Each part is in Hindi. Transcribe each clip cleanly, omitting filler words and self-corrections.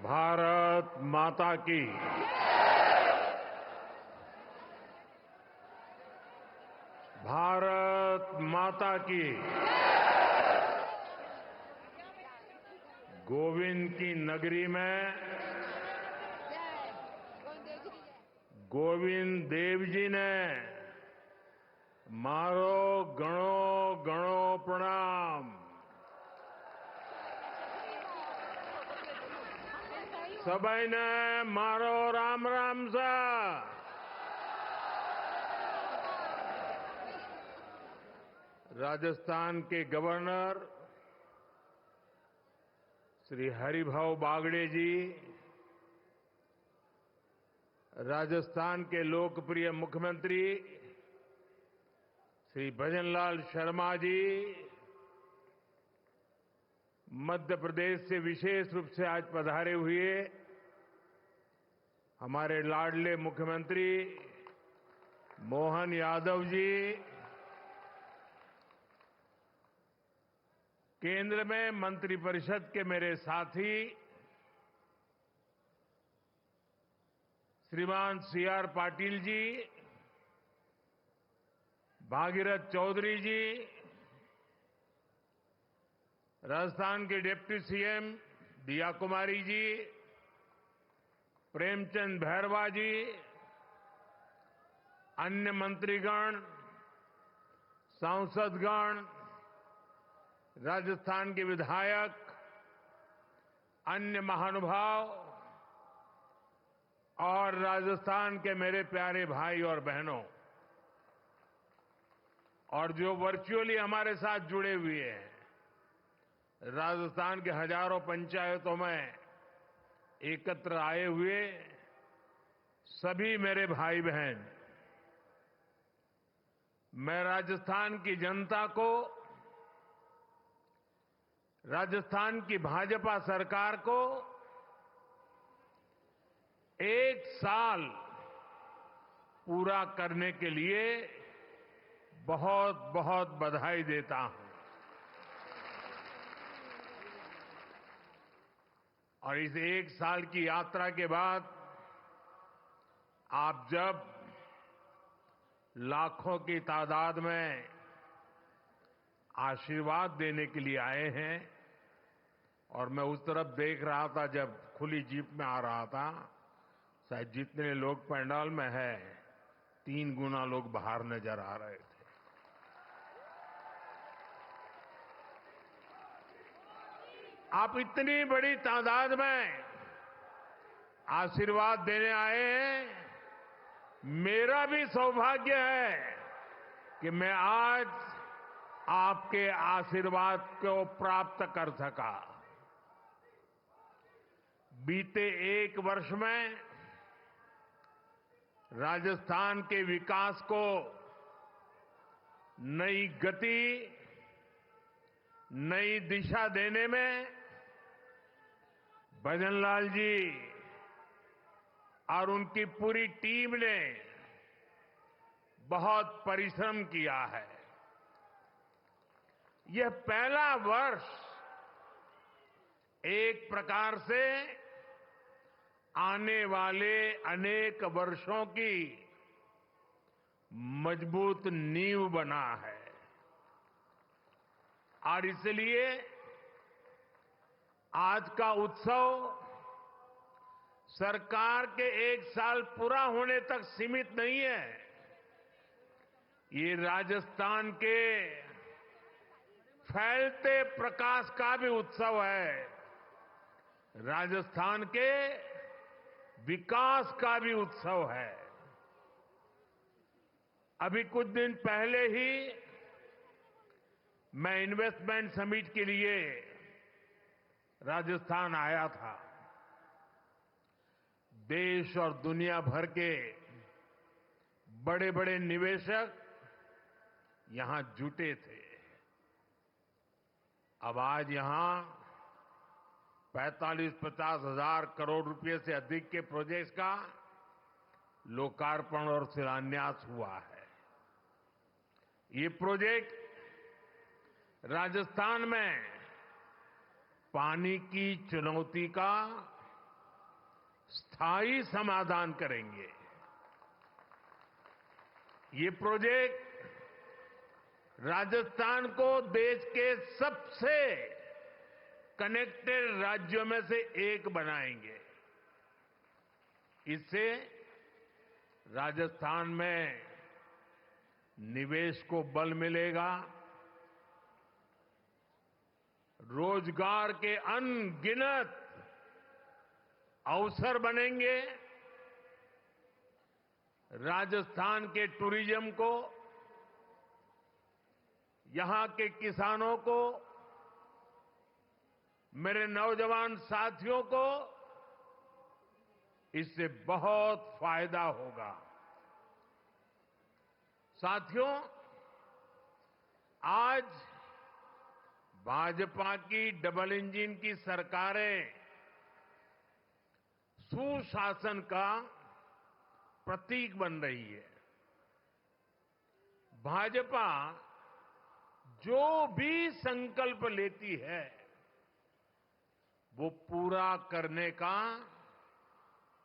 भारत माता की। भारत माता की। गोविंद की नगरी में गोविंद देव जी ने मारो गणो गणो प्रणाम। सबाई ने मारो राम राम सा। राजस्थान के गवर्नर श्री हरिभाऊ बागड़े जी, राजस्थान के लोकप्रिय मुख्यमंत्री श्री भजनलाल शर्मा जी, मध्य प्रदेश से विशेष रूप से आज पधारे हुए हमारे लाडले मुख्यमंत्री मोहन यादव जी, केंद्र में मंत्रिपरिषद के मेरे साथी श्रीमान सीआर पाटिल जी, भागीरथ चौधरी जी, राजस्थान के डिप्टी सीएम दिया कुमारी जी, प्रेमचंद भैरवा जी, अन्य मंत्रीगण, सांसदगण, राजस्थान के विधायक, अन्य महानुभाव और राजस्थान के मेरे प्यारे भाई और बहनों, और जो वर्चुअली हमारे साथ जुड़े हुए हैं, राजस्थान के हजारों पंचायतों में एकत्र आए हुए सभी मेरे भाई बहन, मैं राजस्थान की जनता को, राजस्थान की भाजपा सरकार को एक साल पूरा करने के लिए बहुत बहुत बधाई देता हूं। और इस एक साल की यात्रा के बाद आप जब लाखों की तादाद में आशीर्वाद देने के लिए आए हैं, और मैं उस तरफ देख रहा था जब खुली जीप में आ रहा था, शायद जितने लोग पंडाल में हैं 3 गुना लोग बाहर नजर आ रहे थे। आप इतनी बड़ी तादाद में आशीर्वाद देने आए हैं। मेरा भी सौभाग्य है कि मैं आज आपके आशीर्वाद को प्राप्त कर सका। बीते एक वर्ष में राजस्थान के विकास को नई गति, नई दिशा देने में भजनलाल जी और उनकी पूरी टीम ने बहुत परिश्रम किया है। यह पहला वर्ष एक प्रकार से आने वाले अनेक वर्षों की मजबूत नींव बना है, और इसलिए आज का उत्सव सरकार के एक साल पूरा होने तक सीमित नहीं है। ये राजस्थान के फैलते प्रकाश का भी उत्सव है, राजस्थान के विकास का भी उत्सव है। अभी कुछ दिन पहले ही मैं इन्वेस्टमेंट समिट के लिए राजस्थान आया था। देश और दुनिया भर के बड़े बड़े निवेशक यहां जुटे थे। अब आज यहां 45-50 हजार करोड़ रुपए से अधिक के प्रोजेक्ट्स का लोकार्पण और शिलान्यास हुआ है। ये प्रोजेक्ट राजस्थान में पानी की चुनौती का स्थायी समाधान करेंगे। ये प्रोजेक्ट राजस्थान को देश के सबसे कनेक्टेड राज्यों में से एक बनाएंगे। इससे राजस्थान में निवेश को बल मिलेगा, रोजगार के अनगिनत अवसर बनेंगे, राजस्थान के टूरिज्म को, यहां के किसानों को, मेरे नौजवान साथियों को इससे बहुत फायदा होगा। साथियों, आज भाजपा की डबल इंजन की सरकारें सुशासन का प्रतीक बन रही है। भाजपा जो भी संकल्प लेती है वो पूरा करने का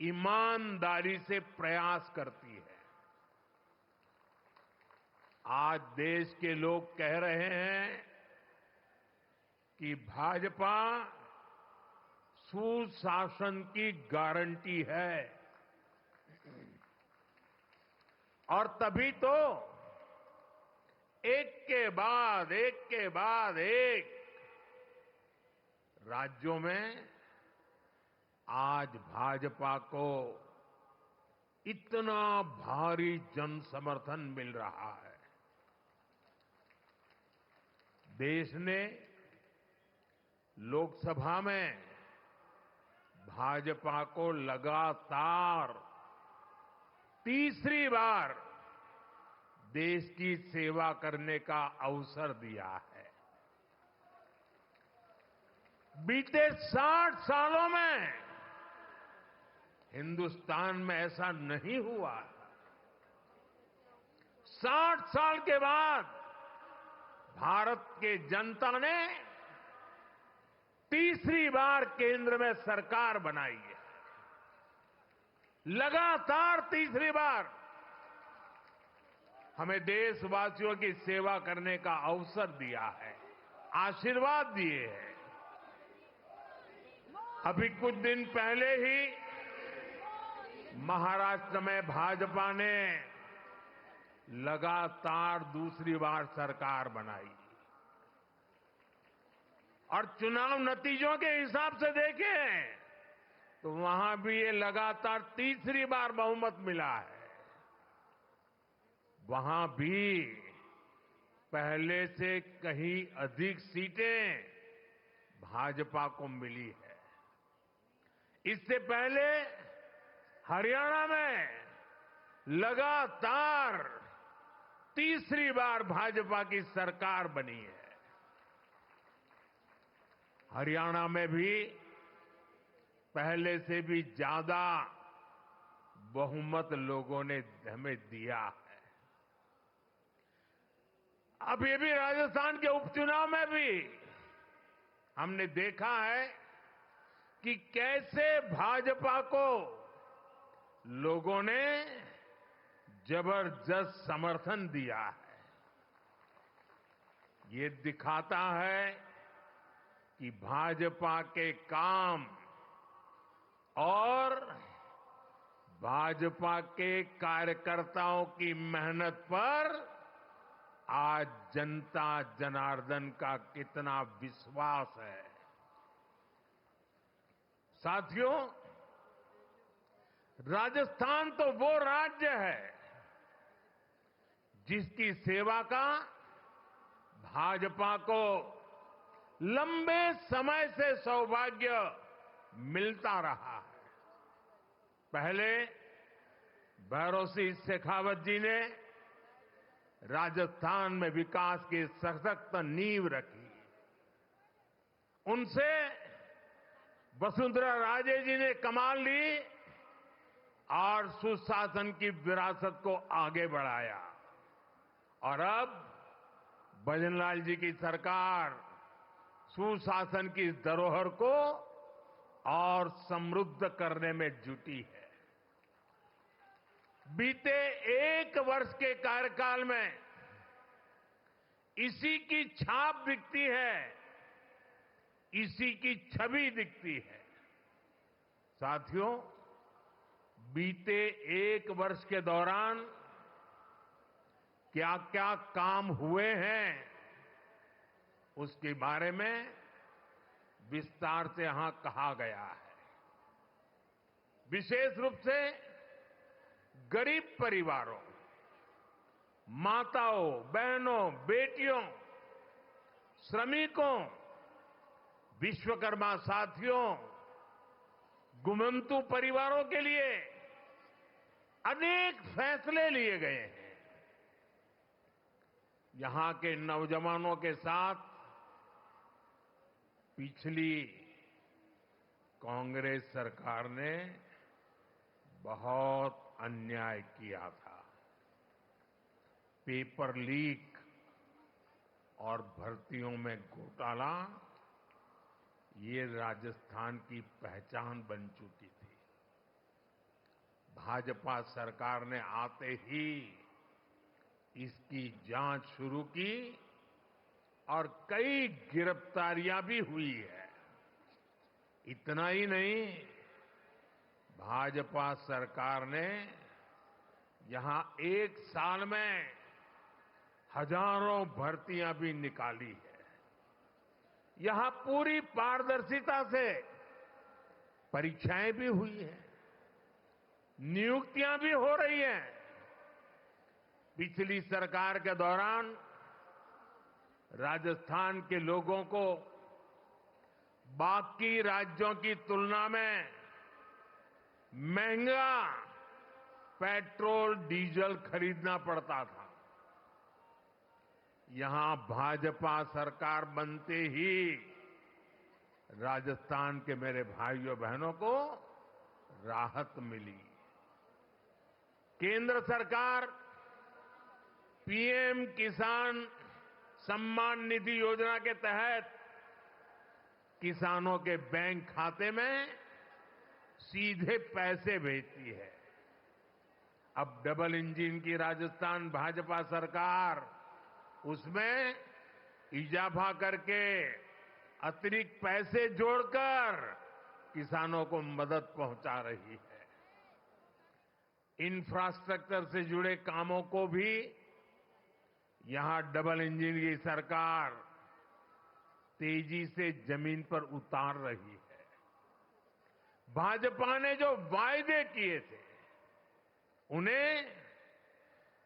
ईमानदारी से प्रयास करती है। आज देश के लोग कह रहे हैं कि भाजपा सुशासन की गारंटी है, और तभी तो एक के बाद एक राज्यों में आज भाजपा को इतना भारी जन समर्थन मिल रहा है। देश ने लोकसभा में भाजपा को लगातार तीसरी बार देश की सेवा करने का अवसर दिया है। बीते 60 सालों में हिंदुस्तान में ऐसा नहीं हुआ। 60 साल के बाद भारत के जनता ने तीसरी बार केंद्र में सरकार बनाई है। लगातार तीसरी बार हमें देशवासियों की सेवा करने का अवसर दिया है, आशीर्वाद दिए हैं। अभी कुछ दिन पहले ही महाराष्ट्र में भाजपा ने लगातार दूसरी बार सरकार बनाई, और चुनाव नतीजों के हिसाब से देखें तो वहां भी ये लगातार तीसरी बार बहुमत मिला है। वहां भी पहले से कहीं अधिक सीटें भाजपा को मिली है। इससे पहले हरियाणा में लगातार तीसरी बार भाजपा की सरकार बनी है। हरियाणा में भी पहले से भी ज्यादा बहुमत लोगों ने हमें दिया है। अब ये भी राजस्थान के उपचुनाव में भी हमने देखा है कि कैसे भाजपा को लोगों ने जबरदस्त समर्थन दिया है। ये दिखाता है कि भाजपा के काम और भाजपा के कार्यकर्ताओं की मेहनत पर आज जनता जनार्दन का कितना विश्वास है। साथियों, राजस्थान तो वो राज्य है जिसकी सेवा का भाजपा को लंबे समय से सौभाग्य मिलता रहा है। पहले भैरों सिंह शेखावत जी ने राजस्थान में विकास की सशक्त नींव रखी। उनसे वसुंधरा राजे जी ने कमान ली और सुशासन की विरासत को आगे बढ़ाया, और अब भजनलाल जी की सरकार सुशासन की इस धरोहर को और और समृद्ध करने में जुटी है। बीते 1 वर्ष के कार्यकाल में इसी की छाप दिखती है, इसी की छवि दिखती है। साथियों, बीते 1 वर्ष के दौरान क्या क्या काम हुए हैं, उसके बारे में विस्तार से यहां कहा गया है। विशेष रूप से गरीब परिवारों, माताओं, बहनों, बेटियों, श्रमिकों, विश्वकर्मा साथियों, गुमंतु परिवारों के लिए अनेक फैसले लिए गए हैं। यहां के नौजवानों के साथ पिछली कांग्रेस सरकार ने बहुत अन्याय किया था। पेपर लीक और भर्तियों में घोटाला, ये राजस्थान की पहचान बन चुकी थी। भाजपा सरकार ने आते ही इसकी जांच शुरू की और कई गिरफ्तारियां भी हुई है। इतना ही नहीं, भाजपा सरकार ने यहां 1 साल में हजारों भर्तियां भी निकाली है। यहां पूरी पारदर्शिता से परीक्षाएं भी हुई हैं, नियुक्तियां भी हो रही हैं। पिछली सरकार के दौरान राजस्थान के लोगों को बाकी राज्यों की तुलना में महंगा पेट्रोल डीजल खरीदना पड़ता था। यहां भाजपा सरकार बनते ही राजस्थान के मेरे भाइयों बहनों को राहत मिली। केंद्र सरकार पीएम किसान सम्मान निधि योजना के तहत किसानों के बैंक खाते में सीधे पैसे भेजती है। अब डबल इंजन की राजस्थान भाजपा सरकार उसमें इजाफा करके अतिरिक्त पैसे जोड़कर किसानों को मदद पहुंचा रही है। इंफ्रास्ट्रक्चर से जुड़े कामों को भी यहां डबल इंजन की सरकार तेजी से जमीन पर उतार रही है। भाजपा ने जो वायदे किए थे, उन्हें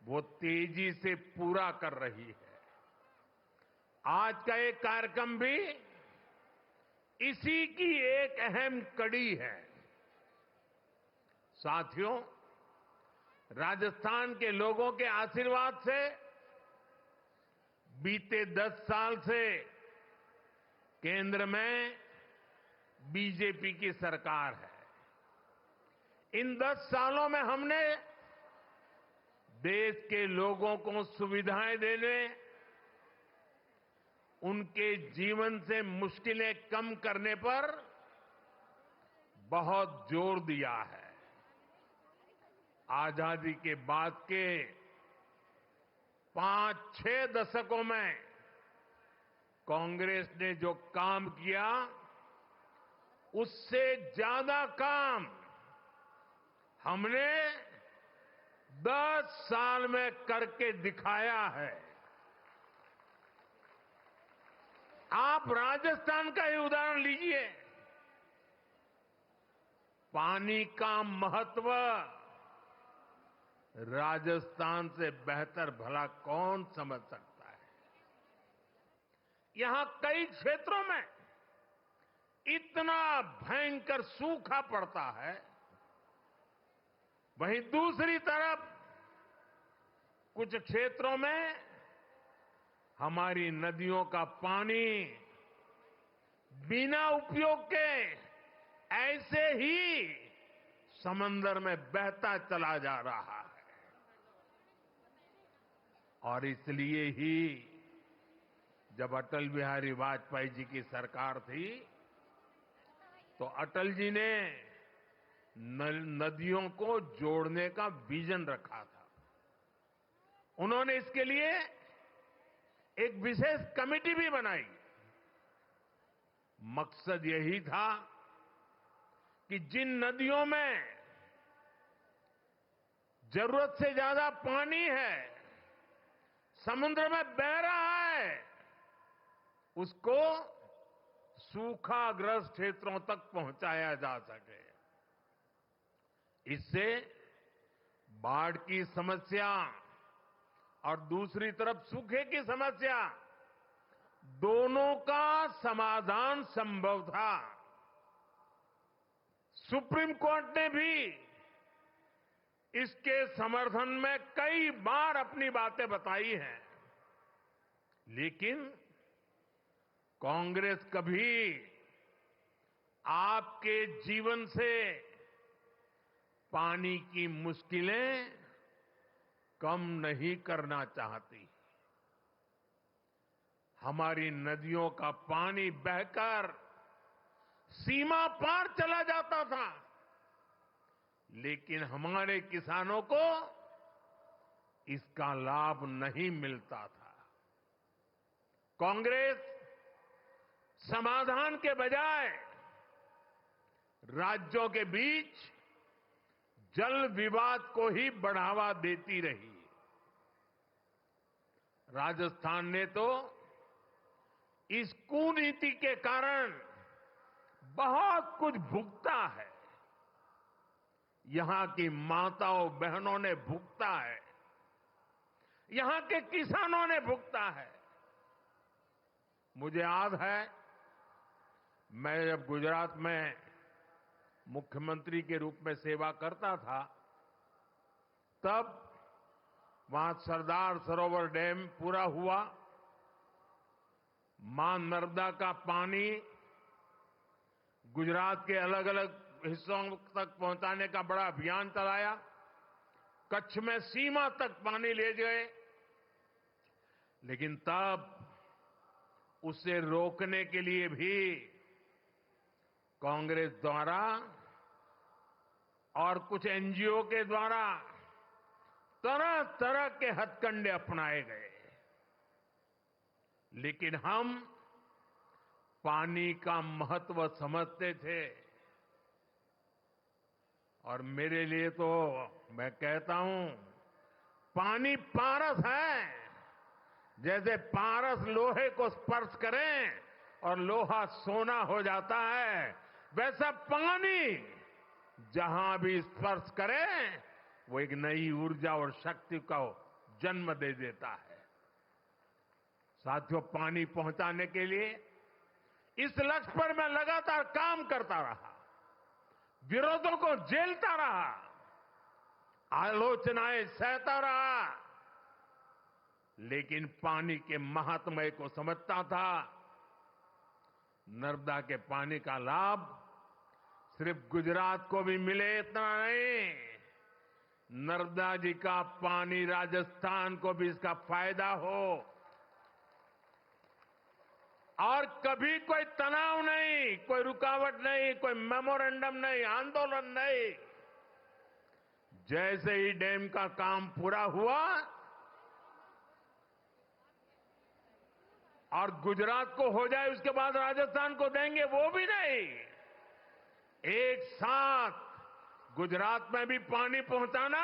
वो तेजी से पूरा कर रही है। आज का एक कार्यक्रम भी इसी की एक अहम कड़ी है। साथियों, राजस्थान के लोगों के आशीर्वाद से बीते 10 साल से केंद्र में बीजेपी की सरकार है। इन 10 सालों में हमने देश के लोगों को सुविधाएं देने, उनके जीवन से मुश्किलें कम करने पर बहुत जोर दिया है। आजादी के बाद के 5-6 दशकों में कांग्रेस ने जो काम किया, उससे ज्यादा काम हमने 10 साल में करके दिखाया है। आप राजस्थान का ही उदाहरण लीजिए। पानी का महत्व राजस्थान से बेहतर भला कौन समझ सकता है। यहां कई क्षेत्रों में इतना भयंकर सूखा पड़ता है, वहीं दूसरी तरफ कुछ क्षेत्रों में हमारी नदियों का पानी बिना उपयोग के ऐसे ही समंदर में बहता चला जा रहा है। और इसलिए ही जब अटल बिहारी वाजपेयी जी की सरकार थी, तो अटल जी ने नदियों को जोड़ने का विजन रखा था। उन्होंने इसके लिए एक विशेष कमेटी भी बनाई। मकसद यही था कि जिन नदियों में जरूरत से ज्यादा पानी है, समुद्र में बह रहा है, उसको सूखाग्रस्त क्षेत्रों तक पहुंचाया जा सके। इससे बाढ़ की समस्या और दूसरी तरफ सूखे की समस्या, दोनों का समाधान संभव था। सुप्रीम कोर्ट ने भी इसके समर्थन में कई बार अपनी बातें बताई हैं, लेकिन कांग्रेस कभी आपके जीवन से पानी की मुश्किलें कम नहीं करना चाहती। हमारी नदियों का पानी बहकर सीमा पार चला जाता था, लेकिन हमारे किसानों को इसका लाभ नहीं मिलता था। कांग्रेस समाधान के बजाय राज्यों के बीच जल विवाद को ही बढ़ावा देती रही। राजस्थान ने तो इस कुनीति के कारण बहुत कुछ भुगता है। यहां की माताओं बहनों ने भुगता है, यहां के किसानों ने भुगता है। मुझे याद है, मैं जब गुजरात में मुख्यमंत्री के रूप में सेवा करता था, तब वहां सरदार सरोवर डैम पूरा हुआ। मां नर्मदा का पानी गुजरात के अलग अलग हिस्सों तक पहुंचाने का बड़ा अभियान चलाया। कच्छ में सीमा तक पानी ले गए, लेकिन तब उसे रोकने के लिए भी कांग्रेस द्वारा और कुछ एनजीओ के द्वारा तरह तरह के हथकंडे अपनाए गए। लेकिन हम पानी का महत्व समझते थे, और मेरे लिए तो मैं कहता हूं, पानी पारस है। जैसे पारस लोहे को स्पर्श करें और लोहा सोना हो जाता है, वैसा पानी जहां भी स्पर्श करे वो एक नई ऊर्जा और शक्ति को जन्म दे देता है। साथियों, पानी पहुंचाने के लिए इस लक्ष्य पर मैं लगातार काम करता रहा, विरोधों को झेलता रहा, आलोचनाएं सहता रहा, लेकिन पानी के महात्म्य को समझता था। नर्मदा के पानी का लाभ सिर्फ गुजरात को भी मिले इतना नहीं, नर्मदा जी का पानी राजस्थान को भी इसका फायदा हो। और कभी कोई तनाव नहीं, कोई रुकावट नहीं, कोई मेमोरेंडम नहीं, आंदोलन नहीं। जैसे ही डैम का काम पूरा हुआ और गुजरात को हो जाए उसके बाद राजस्थान को देंगे, वो भी नहीं। एक साथ गुजरात में भी पानी पहुंचाना,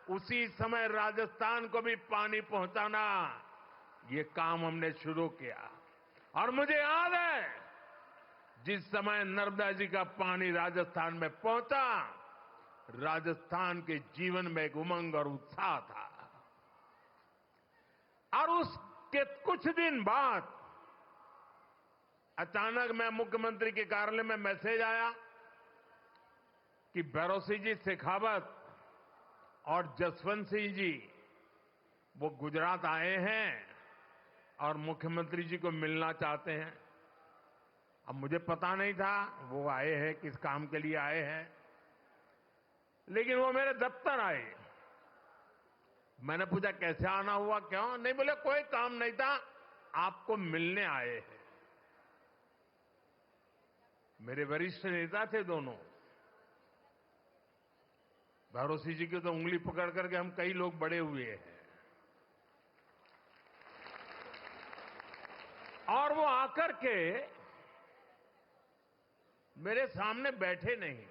उसी समय राजस्थान को भी पानी पहुंचाना, ये काम हमने शुरू किया। और मुझे याद है, जिस समय नर्मदा जी का पानी राजस्थान में पहुंचा, राजस्थान के जीवन में एक उमंग और उत्साह था। और उसके कुछ दिन बाद अचानक मैं मुख्यमंत्री के कार्यालय में मैसेज आया कि भैरों जी शेखावत और जसवंत सिंह जी वो गुजरात आए हैं और मुख्यमंत्री जी को मिलना चाहते हैं। अब मुझे पता नहीं था वो आए हैं, किस काम के लिए आए हैं, लेकिन वो मेरे दफ्तर आए। मैंने पूछा कैसे आना हुआ, क्यों? नहीं, बोले कोई काम नहीं था, आपको मिलने आए हैं। मेरे वरिष्ठ नेता थे दोनों। भरोसी जी की तो उंगली पकड़ करके हम कई लोग बड़े हुए हैं। और वो आकर के मेरे सामने बैठे नहीं,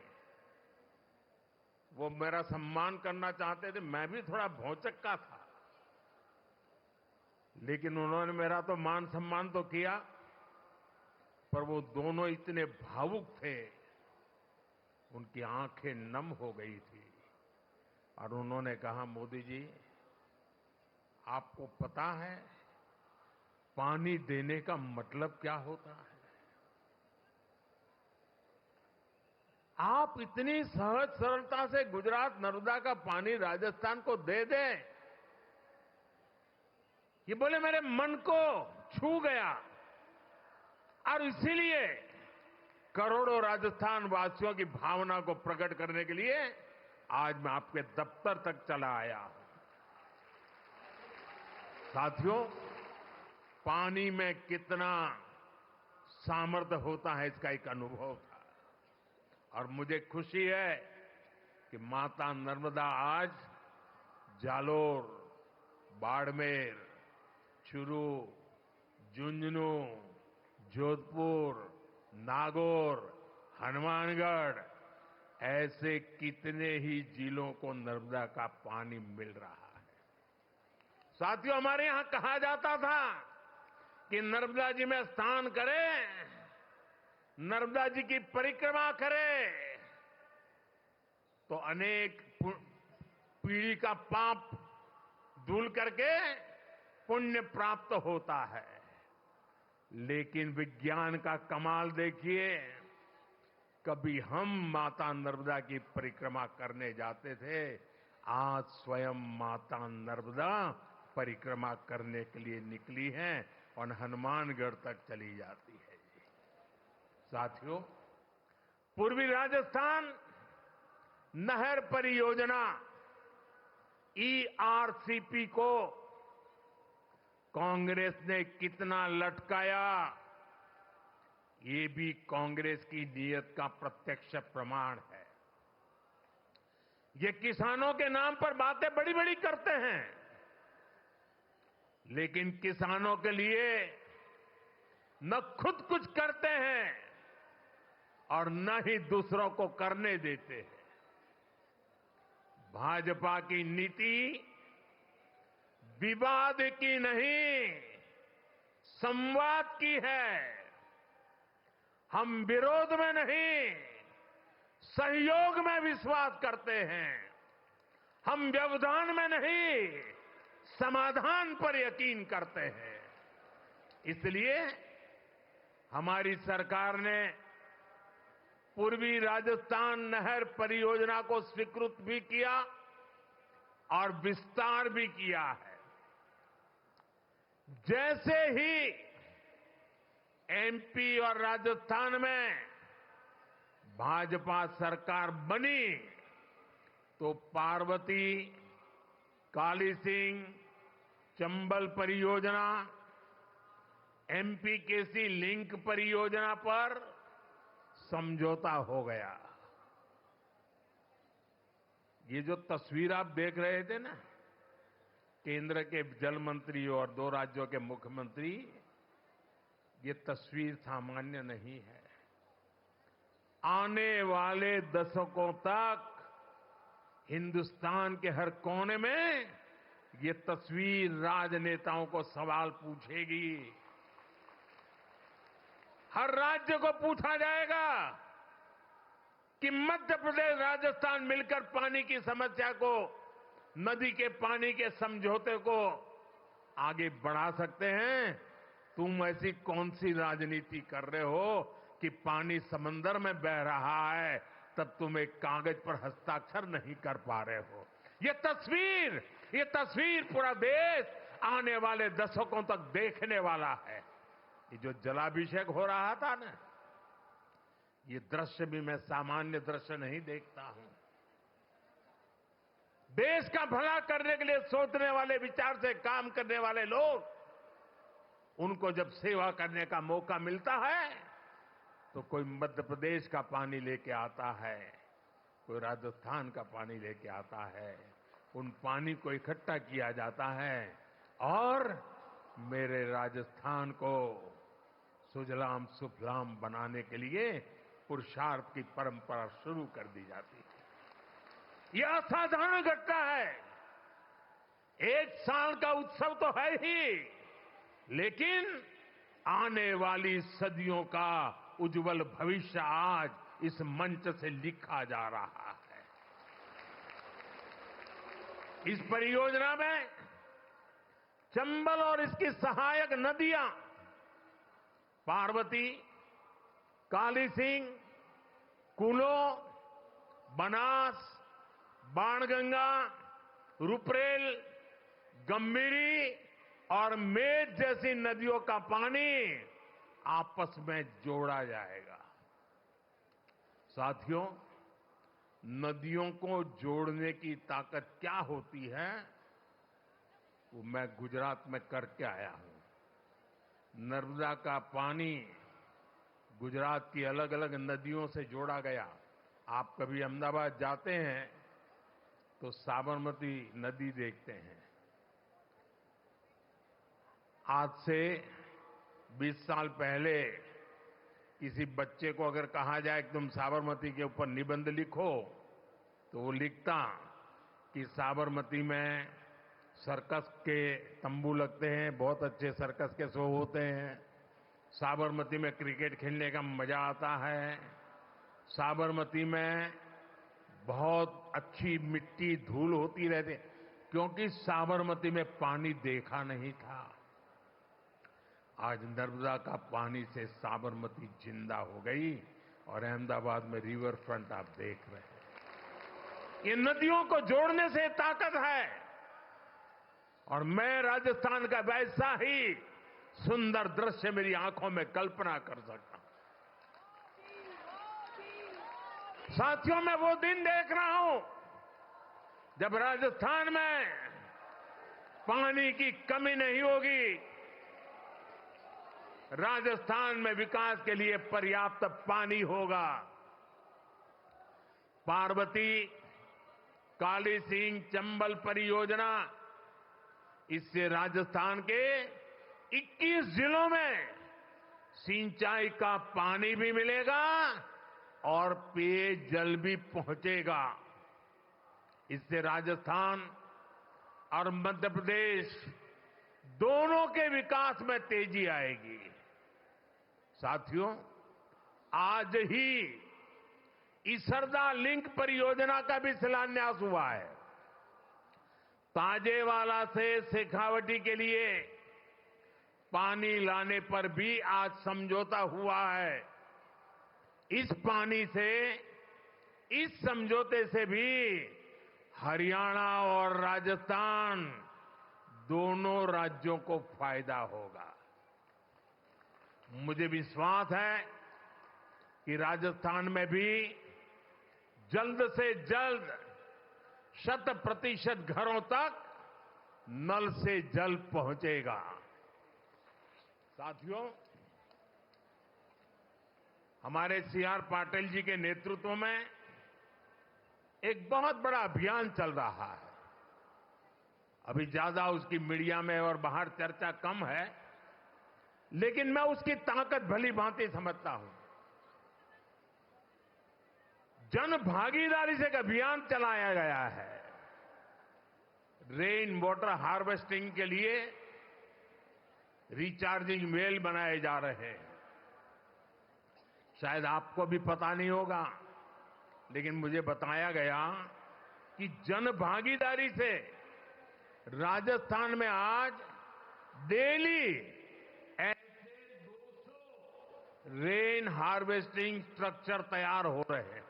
वो मेरा सम्मान करना चाहते थे। मैं भी थोड़ा भौचक्का था, लेकिन उन्होंने मेरा तो मान सम्मान तो किया, पर वो दोनों इतने भावुक थे, उनकी आंखें नम हो गई थी। और उन्होंने कहा, मोदी जी, आपको पता है पानी देने का मतलब क्या होता है? आप इतनी सहज सरलता से गुजरात नर्मदा का पानी राजस्थान को दे दें, ये बोले मेरे मन को छू गया। और इसीलिए करोड़ों राजस्थान वासियों की भावना को प्रकट करने के लिए आज मैं आपके दफ्तर तक चला आया हूं। साथियों, पानी में कितना सामर्थ्य होता है, इसका एक अनुभव था। और मुझे खुशी है कि माता नर्मदा आज जालोर, बाड़मेर, चूरू, झुंझुनू, जोधपुर, नागौर, हनुमानगढ़, ऐसे कितने ही जिलों को नर्मदा का पानी मिल रहा है। साथियों, हमारे यहां कहा जाता था कि नर्मदा जी में स्नान करें, नर्मदा जी की परिक्रमा करें, तो अनेक पीढ़ी का पाप धुल करके पुण्य प्राप्त होता है। लेकिन विज्ञान का कमाल देखिए, कभी हम माता नर्मदा की परिक्रमा करने जाते थे, आज स्वयं माता नर्मदा परिक्रमा करने के लिए निकली हैं और हनुमानगढ़ तक चली जाती है। साथियों, पूर्वी राजस्थान नहर परियोजना ईआरसीपी को कांग्रेस ने कितना लटकाया, ये भी कांग्रेस की नीयत का प्रत्यक्ष प्रमाण है। ये किसानों के नाम पर बातें बड़ी बड़ी करते हैं, लेकिन किसानों के लिए न खुद कुछ करते हैं और न ही दूसरों को करने देते हैं। भाजपा की नीति विवाद की नहीं, संवाद की है। हम विरोध में नहीं, सहयोग में विश्वास करते हैं। हम व्यवधान में नहीं, समाधान पर यकीन करते हैं। इसलिए हमारी सरकार ने पूर्वी राजस्थान नहर परियोजना को स्वीकृत भी किया और विस्तार भी किया है। जैसे ही एमपी और राजस्थान में भाजपा सरकार बनी, तो पार्वती, काली सिंह, चंबल परियोजना, एमपीकेसी लिंक परियोजना पर समझौता हो गया। ये जो तस्वीर आप देख रहे थे ना, केंद्र के जल मंत्री और 2 राज्यों के मुख्यमंत्री, ये तस्वीर सामान्य नहीं है। आने वाले दशकों तक हिंदुस्तान के हर कोने में ये तस्वीर राजनेताओं को सवाल पूछेगी। हर राज्य को पूछा जाएगा कि मध्य प्रदेश, राजस्थान मिलकर पानी की समस्या को, नदी के पानी के समझौते को आगे बढ़ा सकते हैं। तुम ऐसी कौन सी राजनीति कर रहे हो कि पानी समंदर में बह रहा है, तब तुम एक कागज पर हस्ताक्षर नहीं कर पा रहे हो। ये तस्वीर पूरा देश आने वाले दशकों तक देखने वाला है। ये जो जलाभिषेक हो रहा था ना, ये दृश्य भी मैं सामान्य दृश्य नहीं देखता हूं। देश का भला करने के लिए सोचने वाले, विचार से काम करने वाले लोग, उनको जब सेवा करने का मौका मिलता है, तो कोई मध्य प्रदेश का पानी लेके आता है, कोई राजस्थान का पानी लेके आता है। उन पानी को इकट्ठा किया जाता है और मेरे राजस्थान को सुजलाम सुफलाम बनाने के लिए पुरुषार्थ की परंपरा शुरू कर दी जाती है। यह असाधारण घटना है। एक साल का उत्सव तो है ही, लेकिन आने वाली सदियों का उज्जवल भविष्य आज इस मंच से लिखा जा रहा है। इस परियोजना में चंबल और इसकी सहायक नदियां पार्वती, काली सिंह, कूलो, बनास, बाणगंगा, रुपरेल, गंभीरी और मेज जैसी नदियों का पानी आपस में जोड़ा जाएगा। साथियों, नदियों को जोड़ने की ताकत क्या होती है, वो मैं गुजरात में करके आया हूं। नर्मदा का पानी गुजरात की अलग अलग नदियों से जोड़ा गया। आप कभी अहमदाबाद जाते हैं तो साबरमती नदी देखते हैं। आज से 20 साल पहले किसी बच्चे को अगर कहा जाए कि तुम साबरमती के ऊपर निबंध लिखो, तो वो लिखता कि साबरमती में सर्कस के तंबू लगते हैं, बहुत अच्छे सर्कस के शो होते हैं। साबरमती में क्रिकेट खेलने का मजा आता है। साबरमती में बहुत अच्छी मिट्टी धूल होती रहती, क्योंकि साबरमती में पानी देखा नहीं था। आज नर्मदा का पानी से साबरमती जिंदा हो गई और अहमदाबाद में रिवर फ्रंट आप देख रहे हैं। ये नदियों को जोड़ने से ताकत है और मैं राजस्थान का वैसा ही सुंदर दृश्य मेरी आंखों में कल्पना कर सकता हूं। साथियों, मैं वो दिन देख रहा हूं जब राजस्थान में पानी की कमी नहीं होगी। राजस्थान में विकास के लिए पर्याप्त पानी होगा। पार्वती, काली सिंह, चंबल परियोजना, इससे राजस्थान के 21 जिलों में सिंचाई का पानी भी मिलेगा और पेयजल भी पहुंचेगा। इससे राजस्थान और मध्य प्रदेश दोनों के विकास में तेजी आएगी। साथियों, आज ही इसरदा लिंक परियोजना का भी शिलान्यास हुआ है। ताजेवाला से शेखावटी के लिए पानी लाने पर भी आज समझौता हुआ है। इस पानी से, इस समझौते से भी हरियाणा और राजस्थान दोनों राज्यों को फायदा होगा। मुझे विश्वास है कि राजस्थान में भी जल्द से जल्द 100% घरों तक नल से जल पहुंचेगा। साथियों, हमारे सीआर पाटिल जी के नेतृत्व में एक बहुत बड़ा अभियान चल रहा है। अभी ज्यादा उसकी मीडिया में और बाहर चर्चा कम है, लेकिन मैं उसकी ताकत भली भांति समझता हूं। जन भागीदारी से एक अभियान चलाया गया है। रेन वाटर हार्वेस्टिंग के लिए रिचार्जिंग वेल बनाए जा रहे हैं। शायद आपको भी पता नहीं होगा, लेकिन मुझे बताया गया कि जन भागीदारी से राजस्थान में आज डेली ऐसे 200 रेन हार्वेस्टिंग स्ट्रक्चर तैयार हो रहे हैं।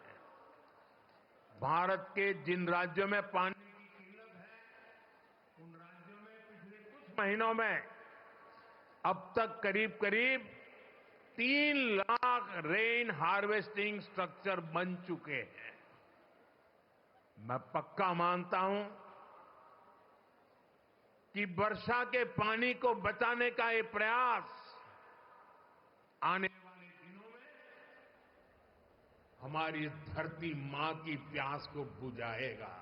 भारत के जिन राज्यों में पानी की किल्लत है, उन राज्यों में पिछले कुछ महीनों में अब तक करीब करीब 3 लाख रेन हार्वेस्टिंग स्ट्रक्चर बन चुके हैं। मैं पक्का मानता हूं कि वर्षा के पानी को बचाने का ये प्रयास आने वाले दिनों में हमारी धरती मां की प्यास को बुझाएगा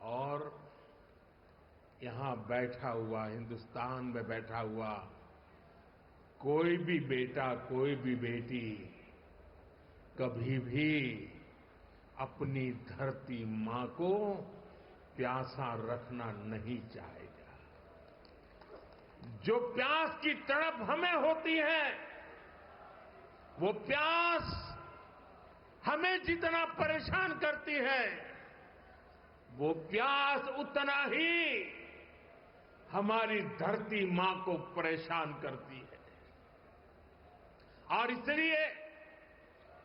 और यहां बैठा हुआ, हिंदुस्तान में बैठा हुआ कोई भी बेटा, कोई भी बेटी कभी भी अपनी धरती मां को प्यासा रखना नहीं चाहेगा। जो प्यास की तड़प हमें होती है, वो प्यास हमें जितना परेशान करती है, वो प्यास उतना ही हमारी धरती मां को परेशान करती है। और इसलिए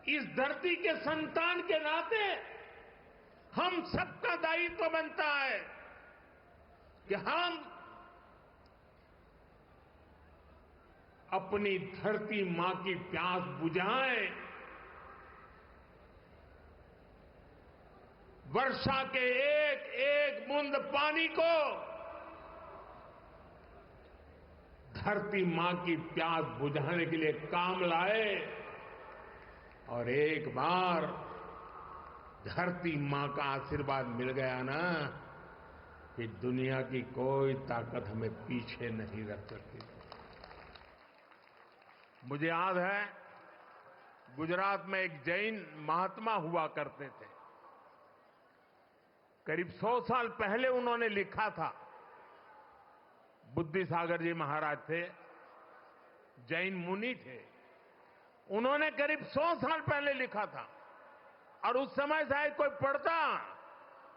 इस धरती के संतान के नाते हम सबका दायित्व बनता है कि हम अपनी धरती मां की प्यास बुझाएं। वर्षा के एक एक बूंद पानी को धरती मां की प्यास बुझाने के लिए काम लाए और एक बार धरती मां का आशीर्वाद मिल गया ना, कि दुनिया की कोई ताकत हमें पीछे नहीं रख सकती। मुझे याद है, गुजरात में एक जैन महात्मा हुआ करते थे। करीब 100 साल पहले उन्होंने लिखा था। बुद्धि सागर जी महाराज थे, जैन मुनि थे। उन्होंने करीब 100 साल पहले लिखा था और उस समय शायद कोई पढ़ता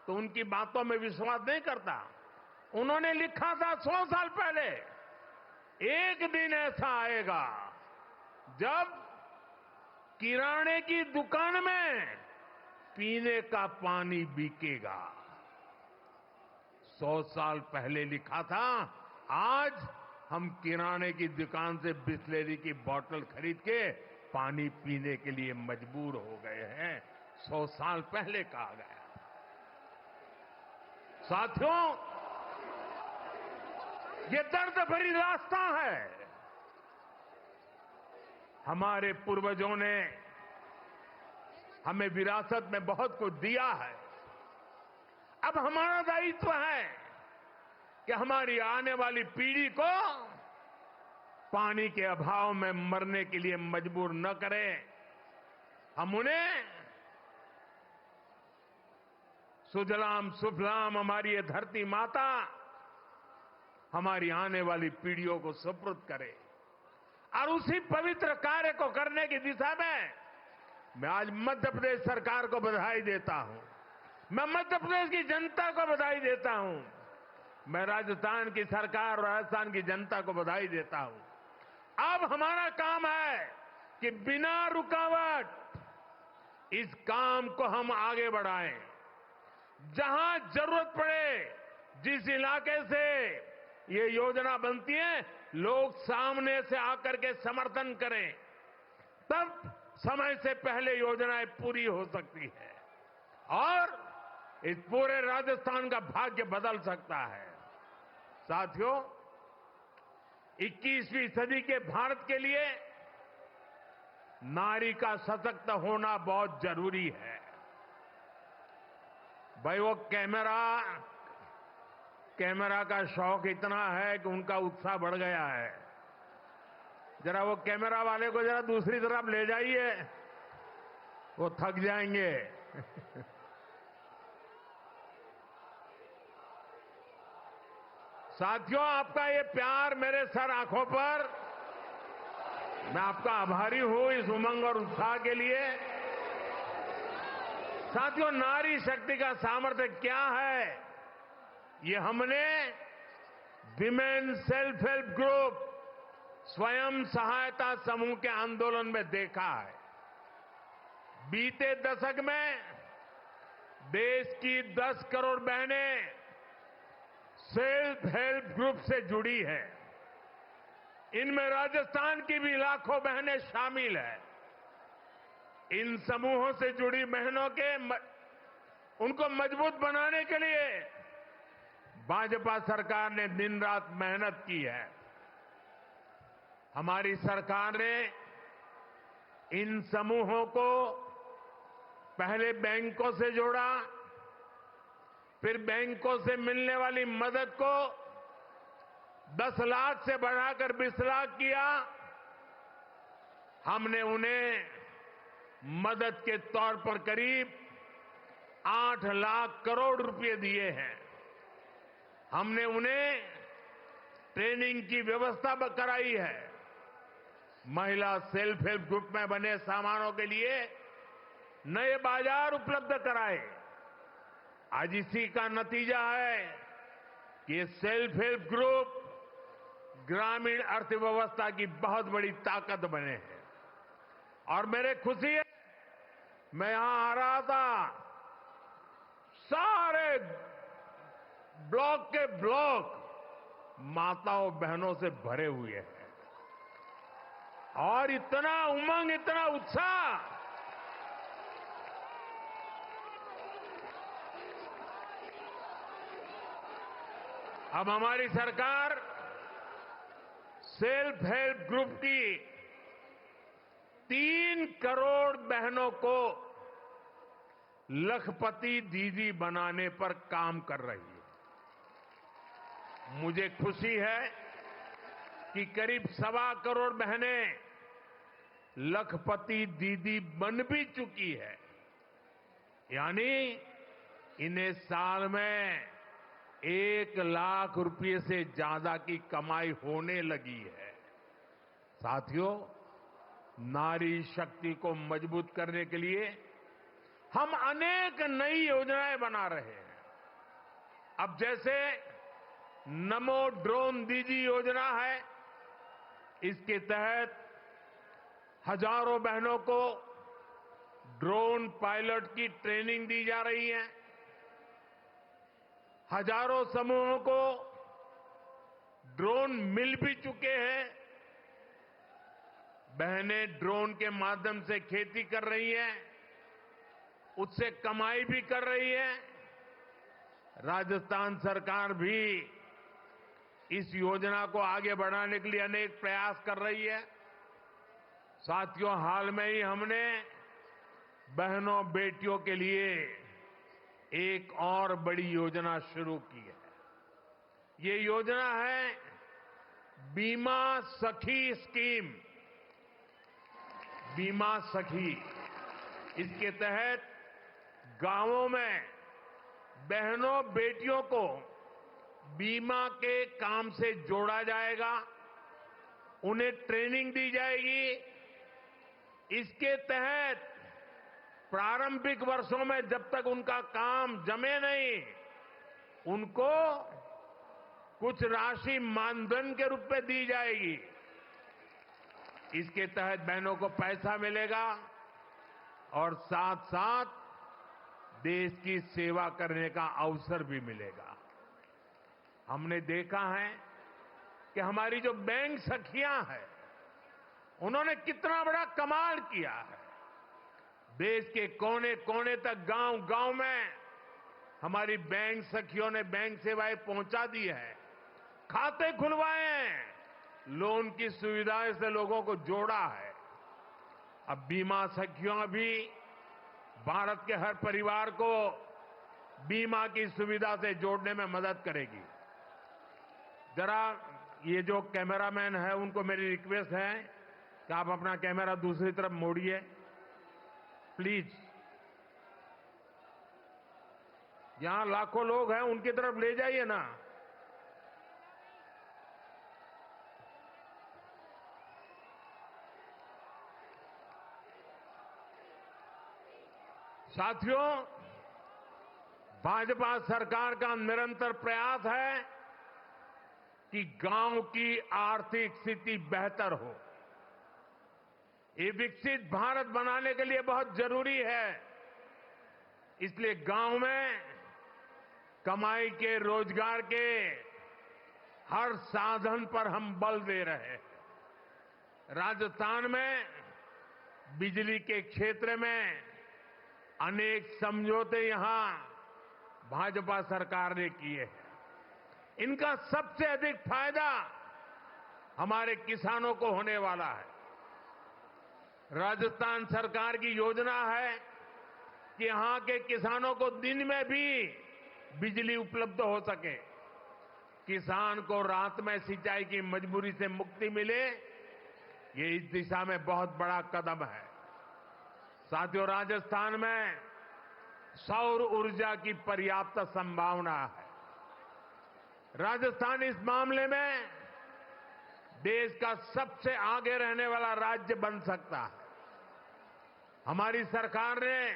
तो उनकी बातों में विश्वास नहीं करता। उन्होंने लिखा था 100 साल पहले, एक दिन ऐसा आएगा जब किराने की दुकान में पीने का पानी बिकेगा। 100 साल पहले लिखा था, आज हम किराने की दुकान से बिस्लेरी की बोतल खरीद के पानी पीने के लिए मजबूर हो गए हैं। 100 साल पहले कहा गया। साथियों, ये दर्द भरी रास्ता है। हमारे पूर्वजों ने हमें विरासत में बहुत कुछ दिया है। अब हमारा दायित्व है कि हमारी आने वाली पीढ़ी को पानी के अभाव में मरने के लिए मजबूर न करें। हम उन्हें सुजलाम सुफलाम हमारी ये धरती माता हमारी आने वाली पीढ़ियों को सुपुर्द करे। और उसी पवित्र कार्य को करने की दिशा में मैं आज मध्य प्रदेश सरकार को बधाई देता हूं। मैं मध्य प्रदेश की जनता को बधाई देता हूं। मैं राजस्थान की सरकार और राजस्थान की जनता को बधाई देता हूं। अब हमारा काम है कि बिना रुकावट इस काम को हम आगे बढ़ाएं। जहां जरूरत पड़े, जिस इलाके से ये योजना बनती है, लोग सामने से आकर के समर्थन करें, तब समय से पहले योजनाएं पूरी हो सकती है और इस पूरे राजस्थान का भाग्य बदल सकता है। साथियों, 21वीं सदी के भारत के लिए नारी का सशक्त होना बहुत जरूरी है। भाई, वो कैमरा का शौक इतना है कि उनका उत्साह बढ़ गया है। जरा वो कैमरा वाले को जरा दूसरी तरफ ले जाइए, वो थक जाएंगे। साथियों, आपका ये प्यार मेरे सर आंखों पर, मैं आपका आभारी हूं इस उमंग और उत्साह के लिए। साथियों, नारी शक्ति का सामर्थ्य क्या है, ये हमने विमेन सेल्फ हेल्प ग्रुप, स्वयं सहायता समूह के आंदोलन में देखा है। बीते दशक में देश की 10 करोड़ बहनें सेल्फ हेल्प ग्रुप से जुड़ी है। इनमें राजस्थान की भी लाखों बहनें शामिल हैं। इन समूहों से जुड़ी बहनों के उनको मजबूत बनाने के लिए भाजपा सरकार ने दिन रात मेहनत की है। हमारी सरकार ने इन समूहों को पहले बैंकों से जोड़ा, फिर बैंकों से मिलने वाली मदद को 10 लाख से बढ़ाकर 20 लाख किया। हमने उन्हें मदद के तौर पर करीब 8 लाख करोड़ रुपए दिए हैं। हमने उन्हें ट्रेनिंग की व्यवस्था कराई है। महिला सेल्फ हेल्प ग्रुप में बने सामानों के लिए नए बाजार उपलब्ध कराए। आज इसी का नतीजा है कि ये सेल्फ हेल्प ग्रुप ग्रामीण अर्थव्यवस्था की बहुत बड़ी ताकत बने हैं। और मेरे खुशी है, मैं यहां आ रहा था, सारे ब्लॉक के ब्लॉक माताओं बहनों से भरे हुए हैं और इतना उमंग, इतना उत्साह। अब हमारी सरकार सेल्फ हेल्प ग्रुप की 3 करोड़ बहनों को लखपति दीदी बनाने पर काम कर रही है। मुझे खुशी है कि करीब 1.25 करोड़ बहनें लखपति दीदी बन भी चुकी है। यानी इन्हें साल में 1 लाख रुपए से ज्यादा की कमाई होने लगी है। साथियों, नारी शक्ति को मजबूत करने के लिए हम अनेक नई योजनाएं बना रहे हैं। अब जैसे नमो ड्रोन दीदी योजना है, इसके तहत हजारों बहनों को ड्रोन पायलट की ट्रेनिंग दी जा रही है। हजारों समूहों को ड्रोन मिल भी चुके हैं। बहनें ड्रोन के माध्यम से खेती कर रही हैं, उससे कमाई भी कर रही है। राजस्थान सरकार भी इस योजना को आगे बढ़ाने के लिए अनेक प्रयास कर रही है। साथियों, हाल में ही हमने बहनों बेटियों के लिए एक और बड़ी योजना शुरू की है। ये योजना है बीमा सखी स्कीम। बीमा सखी, इसके तहत गांवों में बहनों बेटियों को बीमा के काम से जोड़ा जाएगा, उन्हें ट्रेनिंग दी जाएगी। इसके तहत प्रारंभिक वर्षों में जब तक उनका काम जमे नहीं, उनको कुछ राशि मानधन के रूप में दी जाएगी। इसके तहत बहनों को पैसा मिलेगा और साथ साथ देश की सेवा करने का अवसर भी मिलेगा। हमने देखा है कि हमारी जो बैंक सखियां हैं, उन्होंने कितना बड़ा कमाल किया है। देश के कोने कोने तक, गांव गांव में हमारी बैंक सखियों ने बैंक सेवाएं पहुंचा दी है, खाते खुलवाए हैं, लोन की सुविधाएं से लोगों को जोड़ा है। अब बीमा सखियों भी भारत के हर परिवार को बीमा की सुविधा से जोड़ने में मदद करेगी। जरा ये जो कैमरामैन है, उनको मेरी रिक्वेस्ट है कि आप अपना कैमरा दूसरी तरफ मोड़िए प्लीज। यहां लाखों लोग हैं, उनकी तरफ ले जाइए ना। साथियों, भाजपा सरकार का निरंतर प्रयास है कि गांव की आर्थिक स्थिति बेहतर हो। ये विकसित भारत बनाने के लिए बहुत जरूरी है। इसलिए गांव में कमाई के, रोजगार के हर साधन पर हम बल दे रहे हैं। राजस्थान में बिजली के क्षेत्र में अनेक समझौते यहां भाजपा सरकार ने किए हैं। इनका सबसे अधिक फायदा हमारे किसानों को होने वाला है। राजस्थान सरकार की योजना है कि यहां के किसानों को दिन में भी बिजली उपलब्ध हो सके, किसान को रात में सिंचाई की मजबूरी से मुक्ति मिले। ये इस दिशा में बहुत बड़ा कदम है। साथियों, राजस्थान में सौर ऊर्जा की पर्याप्त संभावना है। राजस्थान इस मामले में देश का सबसे आगे रहने वाला राज्य बन सकता है। हमारी सरकार ने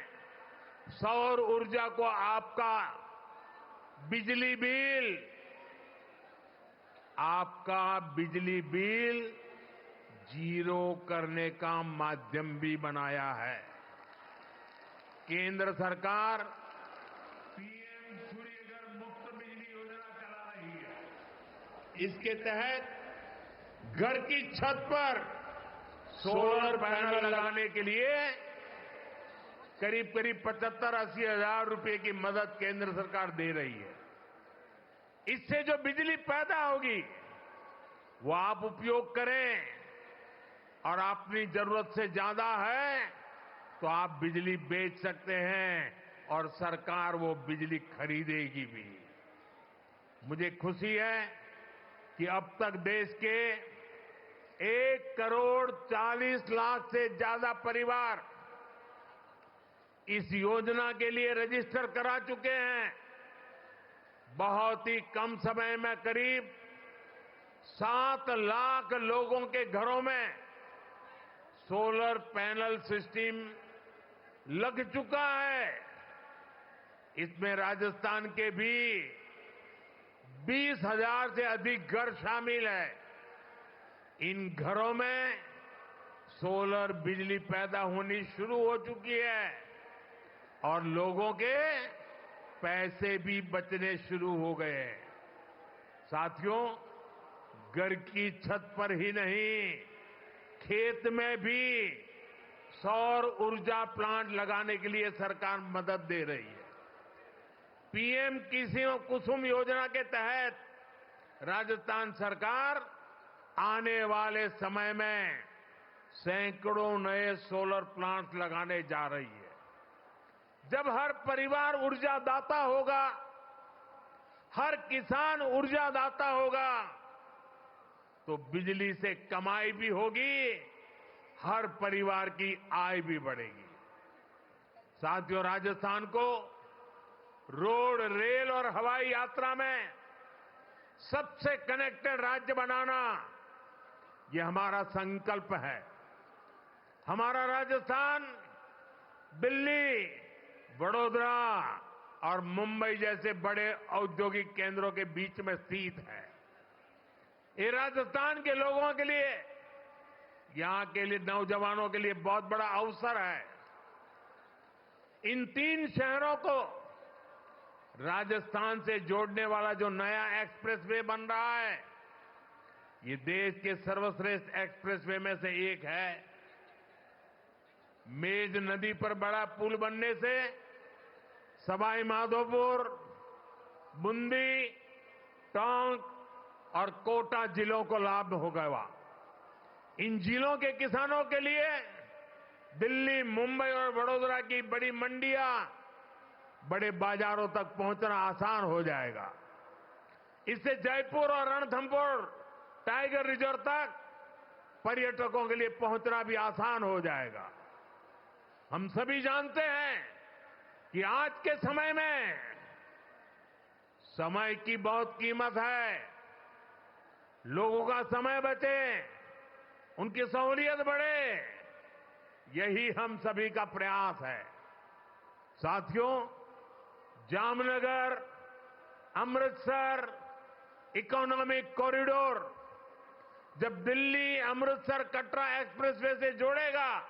सौर ऊर्जा को आपका बिजली बिल जीरो करने का माध्यम भी बनाया है। केंद्र सरकार पीएम सूर्यघर मुफ्त बिजली योजना चला रही है। इसके तहत घर की छत पर सोलर पैनल लगाने के लिए करीब 75-80 हजार रुपए की मदद केंद्र सरकार दे रही है। इससे जो बिजली पैदा होगी वो आप उपयोग करें, और अपनी जरूरत से ज्यादा है तो आप बिजली बेच सकते हैं और सरकार वो बिजली खरीदेगी भी। मुझे खुशी है कि अब तक देश के 1,40,00,000 से ज्यादा परिवार इस योजना के लिए रजिस्टर करा चुके हैं। बहुत ही कम समय में करीब 7 लाख लोगों के घरों में सोलर पैनल सिस्टम लग चुका है। इसमें राजस्थान के भी 20,000 से अधिक घर शामिल है। इन घरों में सोलर बिजली पैदा होनी शुरू हो चुकी है और लोगों के पैसे भी बचने शुरू हो गए हैं। साथियों, घर की छत पर ही नहीं, खेत में भी सौर ऊर्जा प्लांट लगाने के लिए सरकार मदद दे रही है। पीएम कुसुम योजना के तहत राजस्थान सरकार आने वाले समय में सैकड़ों नए सोलर प्लांट लगाने जा रही है। जब हर परिवार ऊर्जादाता होगा, हर किसान ऊर्जादाता होगा, तो बिजली से कमाई भी होगी, हर परिवार की आय भी बढ़ेगी। साथियों, राजस्थान को रोड, रेल और हवाई यात्रा में सबसे कनेक्टेड राज्य बनाना, ये हमारा संकल्प है। हमारा राजस्थान दिल्ली, वडोदरा और मुंबई जैसे बड़े औद्योगिक केंद्रों के बीच में स्थित है। ये राजस्थान के लोगों के लिए, यहां के लिए नौजवानों के लिए बहुत बड़ा अवसर है। इन 3 शहरों को राजस्थान से जोड़ने वाला जो नया एक्सप्रेसवे बन रहा है, ये देश के सर्वश्रेष्ठ एक्सप्रेसवे में से एक है। मेज नदी पर बड़ा पुल बनने से सवाई माधोपुर, बूंदी, टोंक और कोटा जिलों को लाभ होगा। इन जिलों के किसानों के लिए दिल्ली, मुंबई और वडोदरा की बड़ी मंडियां, बड़े बाजारों तक पहुंचना आसान हो जाएगा। इससे जयपुर और रणथंभौर टाइगर रिजर्व तक पर्यटकों के लिए पहुंचना भी आसान हो जाएगा। हम सभी जानते हैं कि आज के समय में समय की बहुत कीमत है। लोगों का समय बचे, उनकी सहूलियत बढ़े, यही हम सभी का प्रयास है। साथियों, जामनगर, अमृतसर इकोनॉमिक कॉरिडोर जब दिल्ली, अमृतसर, कटरा एक्सप्रेसवे से जोड़ेगा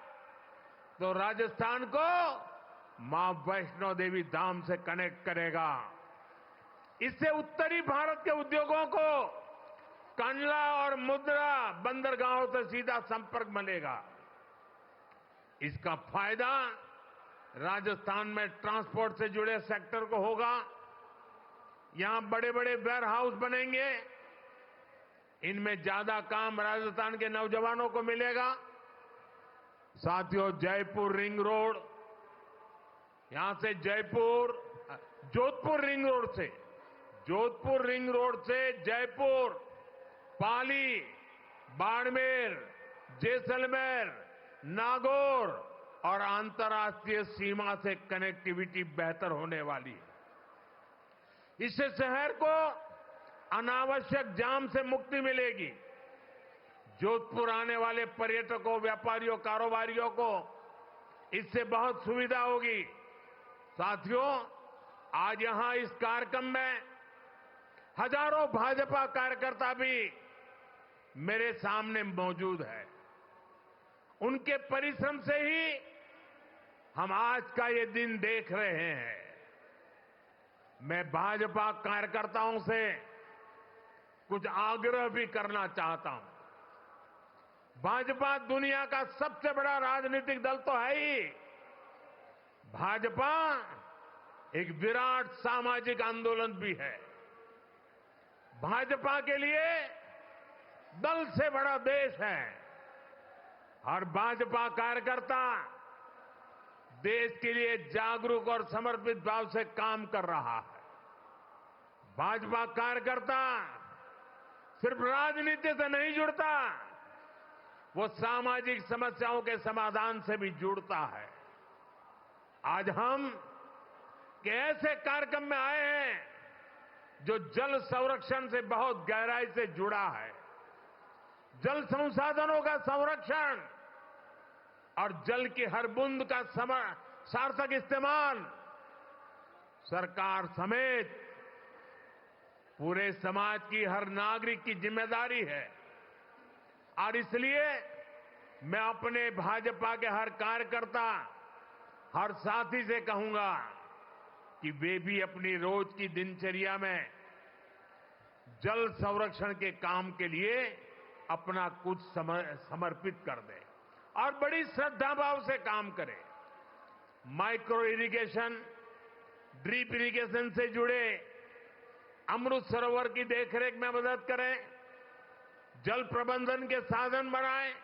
तो राजस्थान को मां वैष्णो देवी धाम से कनेक्ट करेगा। इससे उत्तरी भारत के उद्योगों को कंडला और मुद्रा बंदरगाहों से सीधा संपर्क मिलेगा। इसका फायदा राजस्थान में ट्रांसपोर्ट से जुड़े सेक्टर को होगा। यहां बड़े बड़े वेयर हाउस बनेंगे, इनमें ज्यादा काम राजस्थान के नौजवानों को मिलेगा। साथियों, जयपुर रिंग रोड, यहां से जोधपुर रिंग रोड से जयपुर, पाली, बाड़मेर, जैसलमेर, नागौर और अंतर्राष्ट्रीय सीमा से कनेक्टिविटी बेहतर होने वाली है। इससे शहर को अनावश्यक जाम से मुक्ति मिलेगी। जोधपुर आने वाले पर्यटकों, व्यापारियों, कारोबारियों को इससे बहुत सुविधा होगी। साथियों, आज यहां इस कार्यक्रम में हजारों भाजपा कार्यकर्ता भी मेरे सामने मौजूद है। उनके परिश्रम से ही हम आज का ये दिन देख रहे हैं। मैं भाजपा कार्यकर्ताओं से कुछ आग्रह भी करना चाहता हूं। भाजपा दुनिया का सबसे बड़ा राजनीतिक दल तो है ही। भाजपा एक विराट सामाजिक आंदोलन भी है। भाजपा के लिए दल से बड़ा देश है। हर भाजपा कार्यकर्ता देश के लिए जागरूक और समर्पित भाव से काम कर रहा है। भाजपा कार्यकर्ता सिर्फ राजनीति से नहीं जुड़ता, वो सामाजिक समस्याओं के समाधान से भी जुड़ता है। आज हम ऐसे कार्यक्रम में आए हैं जो जल संरक्षण से बहुत गहराई से जुड़ा है। जल संसाधनों का संरक्षण और जल की हर बूंद का सार्थक इस्तेमाल सरकार समेत पूरे समाज की हर नागरिक की जिम्मेदारी है। और इसलिए मैं अपने भाजपा के हर कार्यकर्ता, हर साथी से कहूंगा कि वे भी अपनी रोज की दिनचर्या में जल संरक्षण के काम के लिए अपना कुछ समर्पित कर दें और बड़ी श्रद्धा भाव से काम करें। माइक्रो इरिगेशन, ड्रिप इरिगेशन से जुड़े अमृत सरोवर की देखरेख में मदद करें, जल प्रबंधन के साधन बनाएं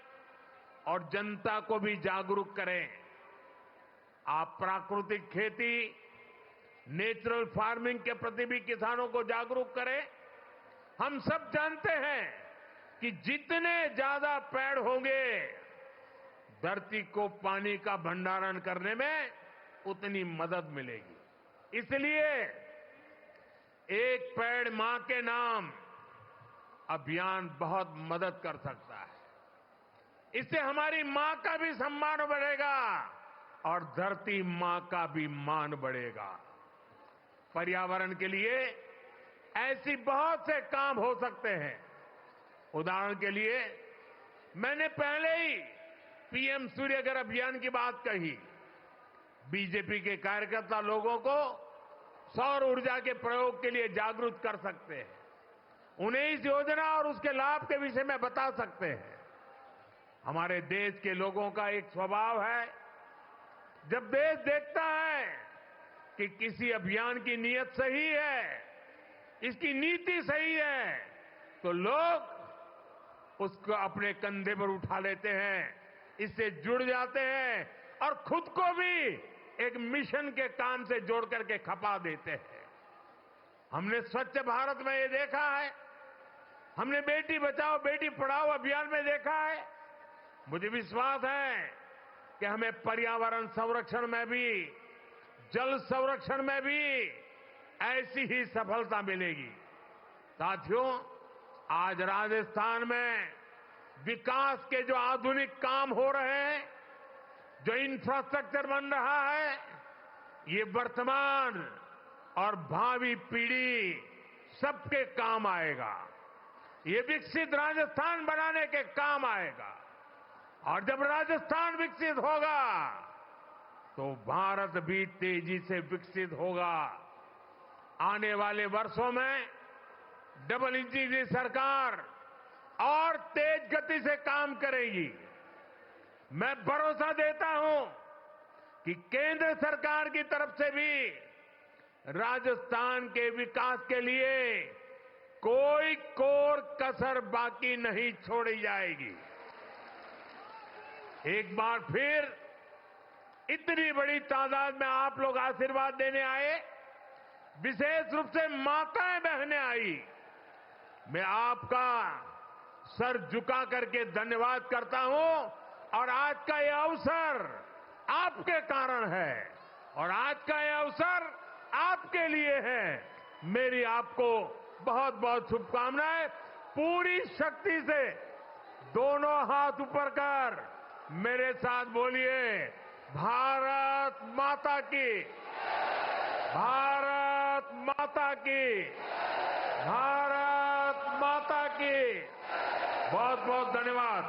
और जनता को भी जागरूक करें। आप प्राकृतिक खेती, नेचुरल फार्मिंग के प्रति भी किसानों को जागरूक करें। हम सब जानते हैं कि जितने ज्यादा पेड़ होंगे, धरती को पानी का भंडारण करने में उतनी मदद मिलेगी। इसलिए एक पेड़ मां के नाम अभियान बहुत मदद कर सकता है। इससे हमारी मां का भी सम्मान बढ़ेगा और धरती मां का भी मान बढ़ेगा। पर्यावरण के लिए ऐसी बहुत से काम हो सकते हैं। उदाहरण के लिए मैंने पहले ही पीएम सूर्य घर अभियान की बात कही। बीजेपी के कार्यकर्ता लोगों को सौर ऊर्जा के प्रयोग के लिए जागरूक कर सकते हैं, उन्हें इस योजना और उसके लाभ के विषय में बता सकते हैं। हमारे देश के लोगों का एक स्वभाव है, जब देश देखता है कि किसी अभियान की नीयत सही है, इसकी नीति सही है, तो लोग उसको अपने कंधे पर उठा लेते हैं, इससे जुड़ जाते हैं और खुद को भी एक मिशन के काम से जोड़ करके खपा देते हैं। हमने स्वच्छ भारत में ये देखा है, हमने बेटी बचाओ बेटी पढ़ाओ अभियान में देखा है। मुझे विश्वास है कि हमें पर्यावरण संरक्षण में भी, जल संरक्षण में भी ऐसी ही सफलता मिलेगी। साथियों, आज राजस्थान में विकास के जो आधुनिक काम हो रहे हैं, जो इंफ्रास्ट्रक्चर बन रहा है, ये वर्तमान और भावी पीढ़ी सबके काम आएगा। ये विकसित राजस्थान बनाने के काम आएगा। और जब राजस्थान विकसित होगा तो भारत भी तेजी से विकसित होगा। आने वाले वर्षों में डबल इंजन की सरकार और तेज गति से काम करेगी। मैं भरोसा देता हूं कि केंद्र सरकार की तरफ से भी राजस्थान के विकास के लिए कोई कोर कसर बाकी नहीं छोड़ी जाएगी। एक बार फिर इतनी बड़ी तादाद में आप लोग आशीर्वाद देने आए, विशेष रूप से माताएं बहनें आई। मैं आपका सर झुका करके धन्यवाद करता हूं और आज का यह अवसर आपके कारण है और आज का यह अवसर आपके लिए है। मेरी आपको बहुत बहुत शुभकामनाएं। पूरी शक्ति से दोनों हाथ ऊपर कर मेरे साथ बोलिए, भारत माता की, भारत माता की, भारत माता की। बहुत बहुत धन्यवाद।